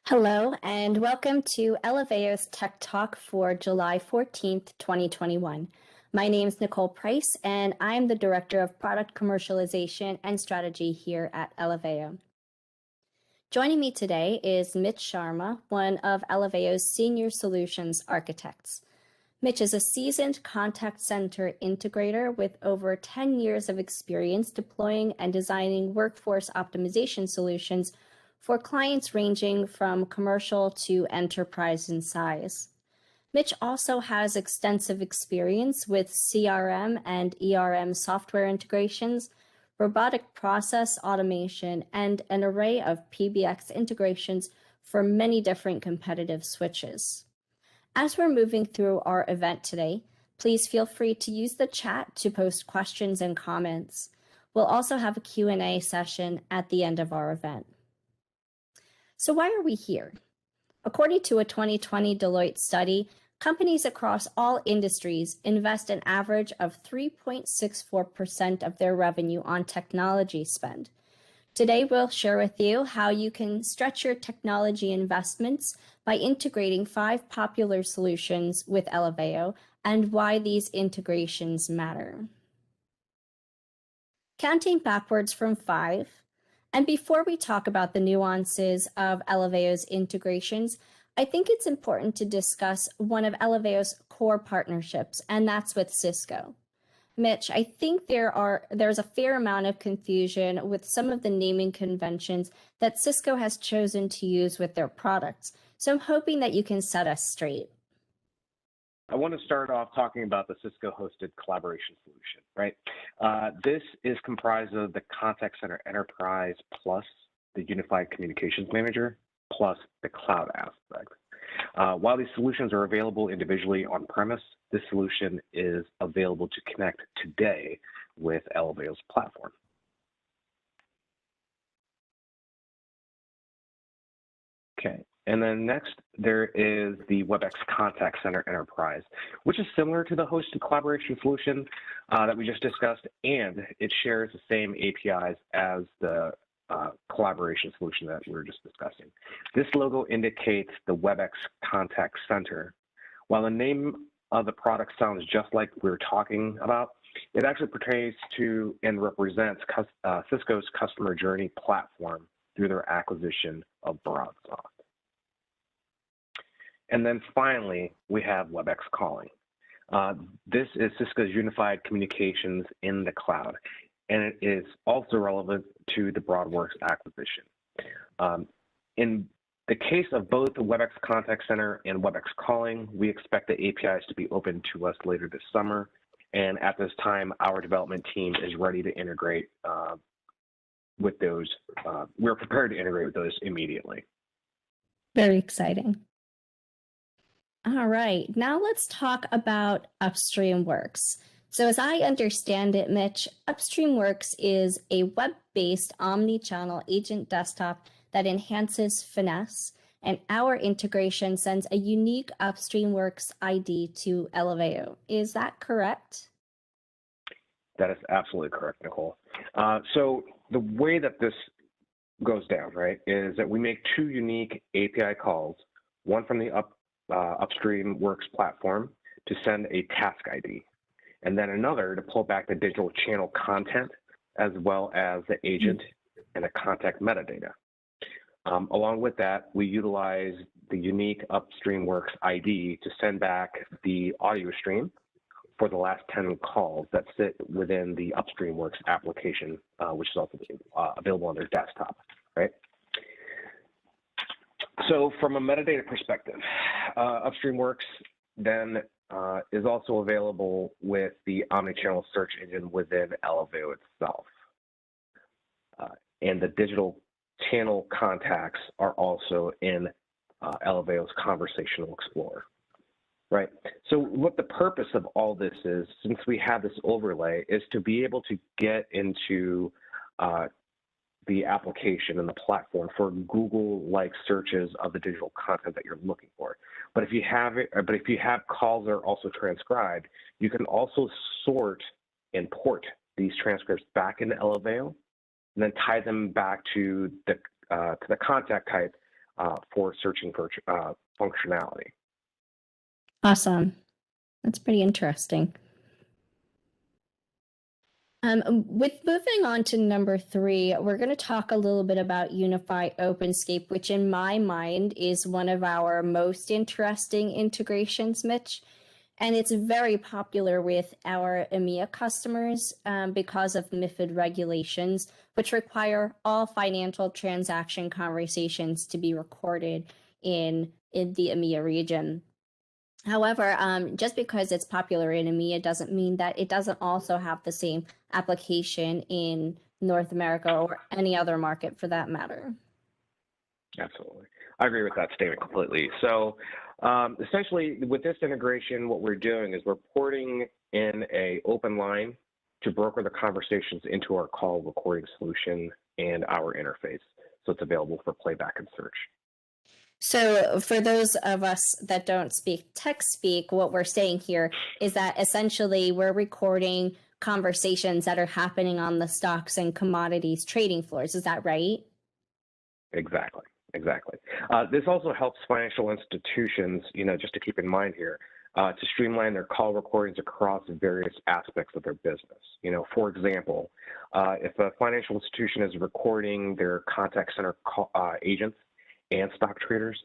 Hello, and welcome to Eleveo's Tech Talk for July 14th, 2021. My name is Nicole Price, and I'm the Director of Product Commercialization and Strategy here at Eleveo. Joining me today is Mitch Sharma, one of Eleveo's Senior Solutions Architects. Mitch is a seasoned contact center integrator with over 10 years of experience deploying and designing workforce optimization solutions for clients ranging from commercial to enterprise in size. Mitch also has extensive experience with CRM and ERM software integrations, robotic process automation, and an array of PBX integrations for many different competitive switches. As we're moving through our event today, please feel free to use the chat to post questions and comments. We'll also have a Q&A session at the end of our event. So why are we here? According to a 2020 Deloitte study, companies across all industries invest an average of 3.64% of their revenue on technology spend. Today, we'll share with you how you can stretch your technology investments by integrating 5 popular solutions with Eleveo and why these integrations matter. Counting backwards from 5, and before we talk about the nuances of Eleveo's integrations, I think it's important to discuss one of Eleveo's core partnerships, and that's with Cisco. Mitch, I think there's a fair amount of confusion with some of the naming conventions that Cisco has chosen to use with their products. So I'm hoping that you can set us straight. I want to start off talking about the Cisco-hosted collaboration solution, right? This is comprised of the Contact Center Enterprise plus the Unified Communications Manager plus the cloud aspect. While these solutions are available individually on-premise, this solution is available to connect today with Eleveo's platform. Okay, and then next there is the WebEx Contact Center Enterprise, which is similar to the hosted collaboration solution that we just discussed, and it shares the same APIs as the collaboration solution that we were just discussing. This logo indicates the WebEx Contact Center. While the name of the product sounds just like we're talking about, it actually pertains to and represents Cisco's customer journey platform through their acquisition of BroadSoft. And then finally, we have WebEx Calling. This is Cisco's unified communications in the cloud, and it is also relevant to the BroadWorks acquisition. In the case of both the WebEx Contact Center and WebEx Calling, we expect the APIs to be open to us later this summer, and at this time, our development team is ready to integrate with those. We're prepared to integrate with those immediately. Very exciting. All right, now let's talk about Upstream Works. So as I understand it, Mitch, Upstream Works is a web-based omni-channel agent desktop that enhances finesse, and our integration sends a unique Upstream Works ID to Eleveo. Is that correct? That is absolutely correct, Nicole. So the way that this goes down, right, is that we make 2 unique API calls, one from the Upstream Works platform to send a task ID, and then another to pull back the digital channel content, as well as the agent and the contact metadata. Along with that, we utilize the unique Upstream Works ID to send back the audio stream for the last 10 calls that sit within the Upstream Works application, which is also available on their desktop, right? So from a metadata perspective, Upstream Works then is also available with the omnichannel search engine within Eleveo itself. And the digital channel contacts are also in Eleveo's Conversational Explorer, right? So what the purpose of all this is, since we have this overlay, is to be able to get into the application and the platform for Google-like searches of the digital content that you're looking for. But if you have calls that are also transcribed, you can also sort and port these transcripts back into Eleveo, and then tie them back to the contact type for searching for functionality. Awesome. That's pretty interesting. With moving on to number 3, we're going to talk a little bit about Unify Openscape, which in my mind is one of our most interesting integrations, Mitch. And it's very popular with our EMEA customers because of MiFID regulations, which require all financial transaction conversations to be recorded in the EMEA region. However, just because it's popular in EMEA doesn't mean that it doesn't also have the same application in North America or any other market for that matter. Absolutely. I agree with that statement completely. So essentially with this integration, what we're doing is we're porting in an open line to broker the conversations into our call recording solution and our interface. So it's available for playback and search. So for those of us that don't speak tech speak, what we're saying here is that essentially we're recording conversations that are happening on the stocks and commodities trading floors. Is that right? Exactly. This also helps financial institutions, just to keep in mind here, to streamline their call recordings across various aspects of their business. For example, if a financial institution is recording their contact center agents and stock traders,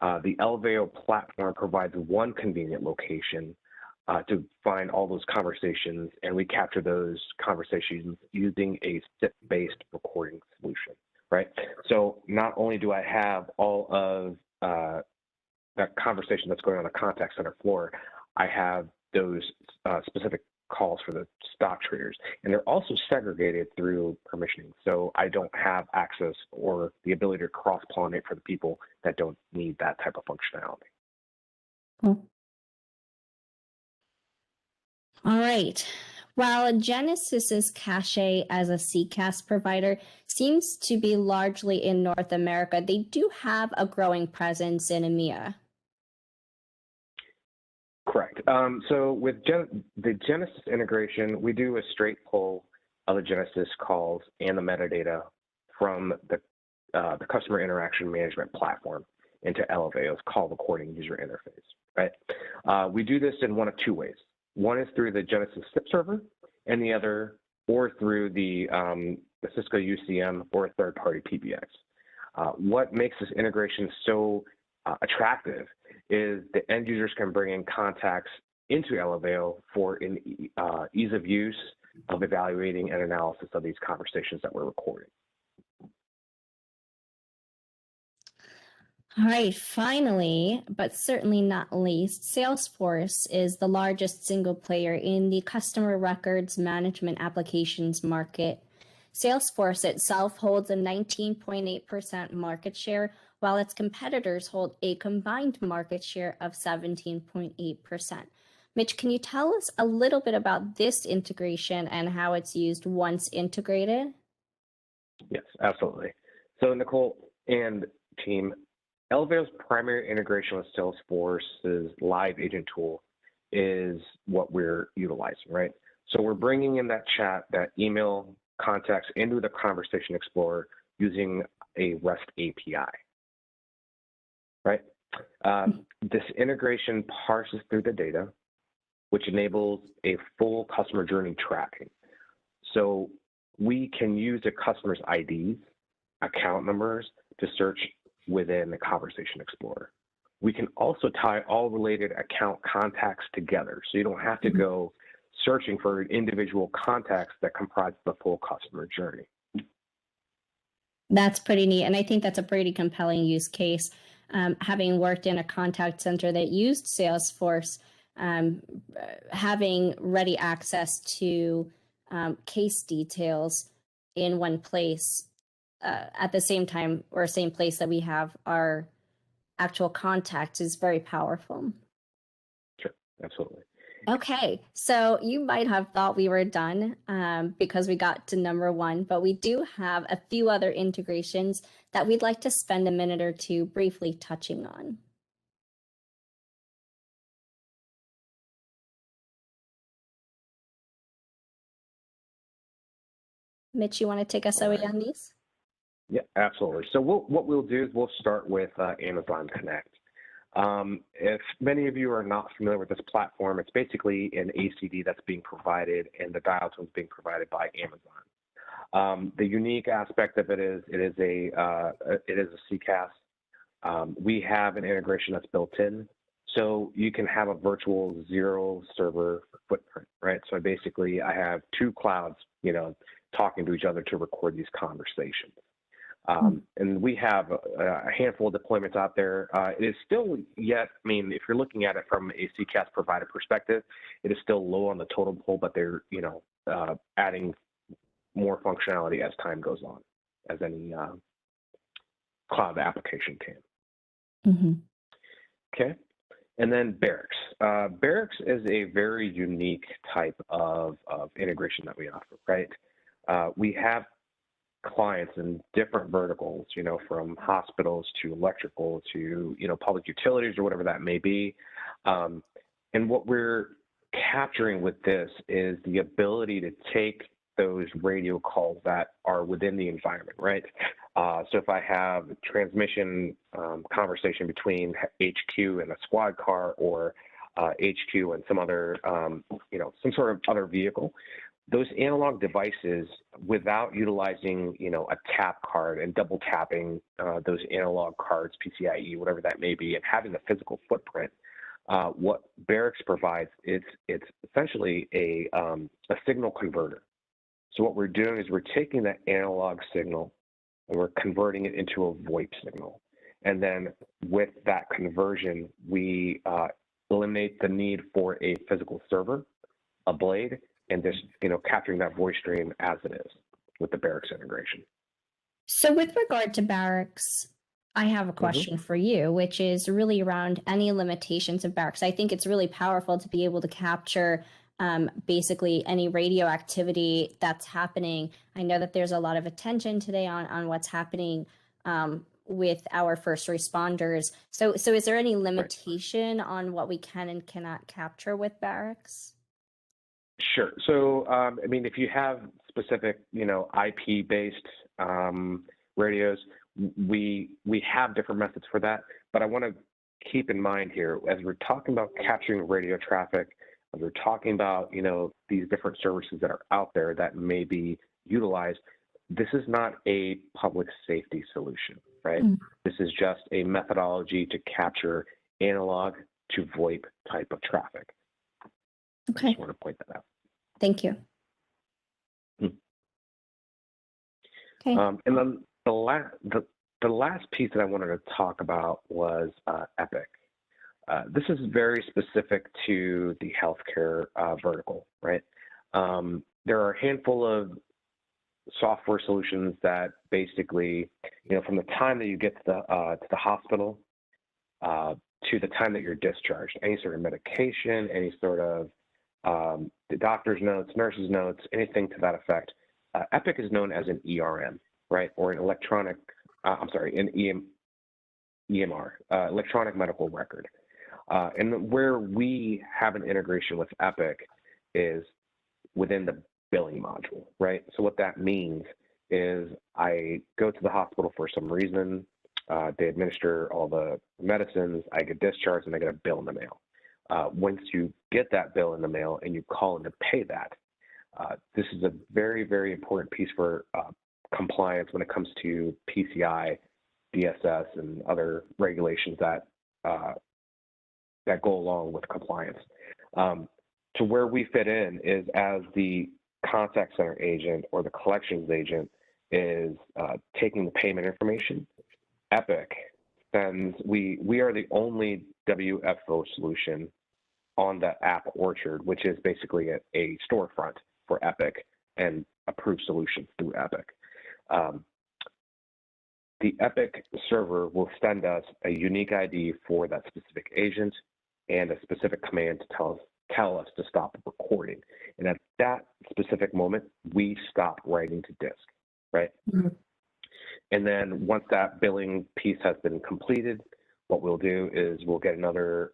the Eleveo platform provides one convenient location to find all those conversations, and we capture those conversations using a SIP-based recording solution, right? So not only do I have all of that conversation that's going on the contact center floor, I have those specific calls for the stock traders, and they're also segregated through permissioning. So I don't have access or the ability to cross-pollinate for the people that don't need that type of functionality. Cool. All right. While Genesys's cachet as a CCaaS provider seems to be largely in North America, they do have a growing presence in EMEA. Correct. So with the Genesys integration, we do a straight pull of the Genesys calls and the metadata from the customer interaction management platform into Eleveo's call recording user interface, right? We do this in one of two ways. One is through the Genesys SIP server, and the other, or through the Cisco UCM or a third-party PBX. What makes this integration so attractive is the end users can bring in contacts into Eleveo for an ease of use of evaluating and analysis of these conversations that we're recording. All right, finally, but certainly not least, Salesforce is the largest single player in the customer records management applications market. Salesforce itself holds a 19.8% market share, while its competitors hold a combined market share of 17.8%. Mitch, can you tell us a little bit about this integration and how it's used once integrated? Yes, absolutely. So Nicole and team, Eleveo's primary integration with Salesforce's live agent tool is what we're utilizing, right? So we're bringing in that chat, that email contacts into the Conversation Explorer using a REST API, right? This integration parses through the data, which enables a full customer journey tracking. So we can use the customer's IDs, account numbers to search within the Conversation Explorer. We can also tie all related account contacts together, so you don't have to go searching for individual contacts that comprise the full customer journey. That's pretty neat, and I think that's a pretty compelling use case. Having worked in a contact center that used Salesforce, having ready access to case details in one place at the same time or same place that we have our actual contacts is very powerful. Sure, absolutely. Okay, so you might have thought we were done because we got to number 1, but we do have a few other integrations that we'd like to spend a minute or two briefly touching on. Mitch, you want to take us away on these? Yeah, absolutely. So what we'll do is we'll start with Amazon Connect. If many of you are not familiar with this platform, it's basically an ACD that's being provided, and the dial tone is being provided by Amazon. The unique aspect of it is a CCAS. We have an integration that's built in, so you can have a virtual zero server footprint, right? So basically, I have two clouds, talking to each other to record these conversations. And we have a handful of deployments out there. It is still yet, if you're looking at it from a CCAS provider perspective, it is still low on the totem pole, but they're, adding more functionality as time goes on, as any cloud application can. Mm-hmm. Okay. And then Barracks. Barracks is a very unique type of integration that we offer, right? We have clients in different verticals, from hospitals to electrical to, public utilities or whatever that may be. And what we're capturing with this is the ability to take those radio calls that are within the environment, right? So if I have a transmission conversation between HQ and a squad car, or HQ and some other, some sort of other vehicle, those analog devices, without utilizing, a tap card and double tapping those analog cards, PCIe, whatever that may be, and having the physical footprint, what Barracks provides, it's essentially a signal converter. So what we're doing is we're taking that analog signal and we're converting it into a VoIP signal. And then with that conversion, we eliminate the need for a physical server, a blade, and just, capturing that voice stream as it is with the Barracks integration. So with regard to Barracks, I have a question for you, which is really around any limitations of Barracks. I think it's really powerful to be able to capture basically any radio activity that's happening. I know that there's a lot of attention today on what's happening with our first responders. So is there any limitation on what we can and cannot capture with Barracks? Sure. So, if you have specific, IP-based radios, we have different methods for that. But I want to keep in mind here, as we're talking about capturing radio traffic, as we're talking about, these different services that are out there that may be utilized, this is not a public safety solution, right? This is just a methodology to capture analog to VoIP type of traffic. Okay. I just want to point that out. Thank you. Okay. And then the last piece that I wanted to talk about was Epic. This is very specific to the healthcare vertical, right? There are a handful of software solutions that basically, from the time that you get to the hospital to the time that you're discharged, any sort of medication, any sort of the doctor's notes, nurse's notes, anything to that effect. Epic is known as an ERM, right, or an EMR, electronic medical record. And where we have an integration with Epic is within the billing module, right? So what that means is I go to the hospital for some reason, they administer all the medicines, I get discharged, and I get a bill in the mail. Once you get that bill in the mail and you call in to pay that, this is a very, very important piece for compliance when it comes to PCI, DSS, and other regulations that go along with compliance. To where we fit in is as the contact center agent or the collections agent is taking the payment information. Epic sends, we are the only WFO solution on the app Orchard, which is basically a storefront for Epic and approved solutions through Epic. The Epic server will send us a unique ID for that specific agent and a specific command to tell us to stop recording. And at that specific moment, we stop writing to disk, right? Mm-hmm. And then once that billing piece has been completed, what we'll do is we'll get another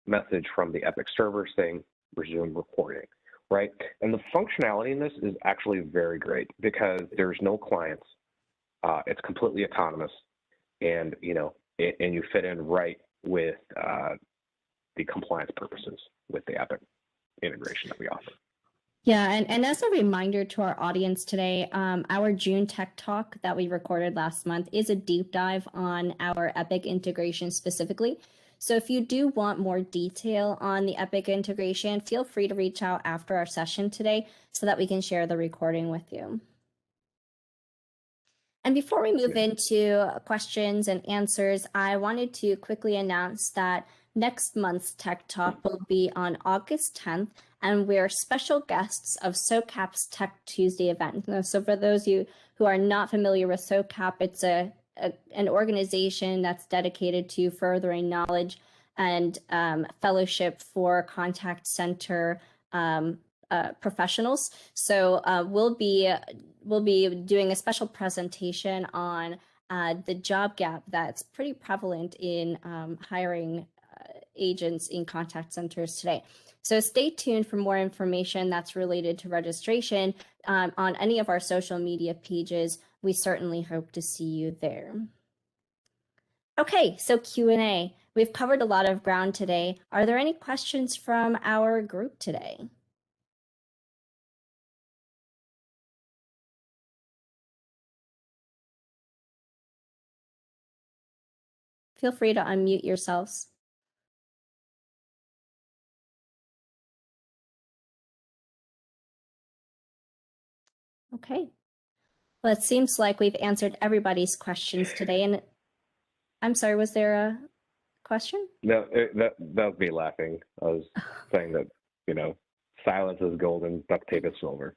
message from the Epic server saying resume recording, right? And the functionality in this is actually very great because there's no clients, It's completely autonomous, and and you fit in right with the compliance purposes with the Epic integration that we offer. Yeah, and as a reminder to our audience today, our June Tech Talk that we recorded last month is a deep dive on our Epic integration specifically. So if you do want more detail on the Epic integration, feel free to reach out after our session today so that we can share the recording with you. And before we move into questions and answers, I wanted to quickly announce that next month's Tech Talk will be on August 10th, and we're special guests of SOCAP's Tech Tuesday event. So for those of you who are not familiar with SOCAP, it's an organization that's dedicated to furthering knowledge and fellowship for contact center professionals. So we'll be doing a special presentation on the job gap that's pretty prevalent in hiring agents in contact centers today. So stay tuned for more information that's related to registration on any of our social media pages. We certainly hope to see you there. Okay, so Q&A. We've covered a lot of ground today. Are there any questions from our group today? Feel free to unmute yourselves. Okay. Well, it seems like we've answered everybody's questions today. And I'm sorry, was there a question? No, that was me laughing. I was saying that, silence is golden, duct tape is silver.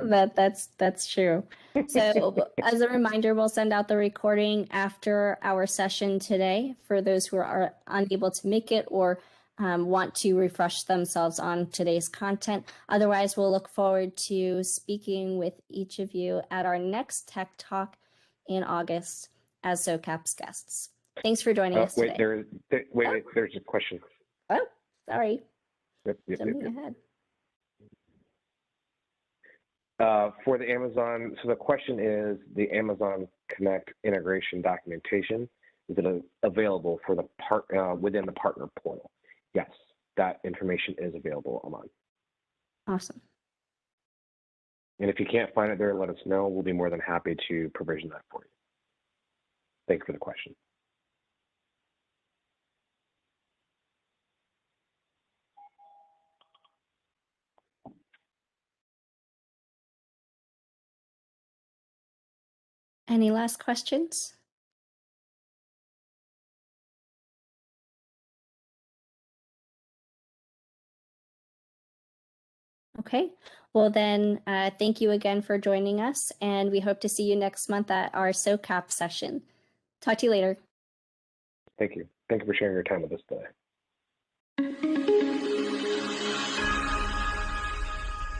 That's true. So as a reminder, we'll send out the recording after our session today for those who are unable to make it or want to refresh themselves on today's content. Otherwise, we'll look forward to speaking with each of you at our next Tech Talk in August as SOCAP's guests. Thanks for joining us today. Wait, there's a question. Oh, sorry. Yep. Ahead. For the Amazon, so the question is, the Amazon Connect integration documentation, is it available for the within the partner portal? Yes, that information is available online. Awesome. And if you can't find it there, let us know. We'll be more than happy to provision that for you. Thanks for the question. Any last questions? Okay, well then, thank you again for joining us, and we hope to see you next month at our SOCAP session. Talk to you later. Thank you. Thank you for sharing your time with us today.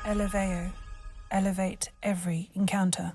Eleveo. Elevate every encounter.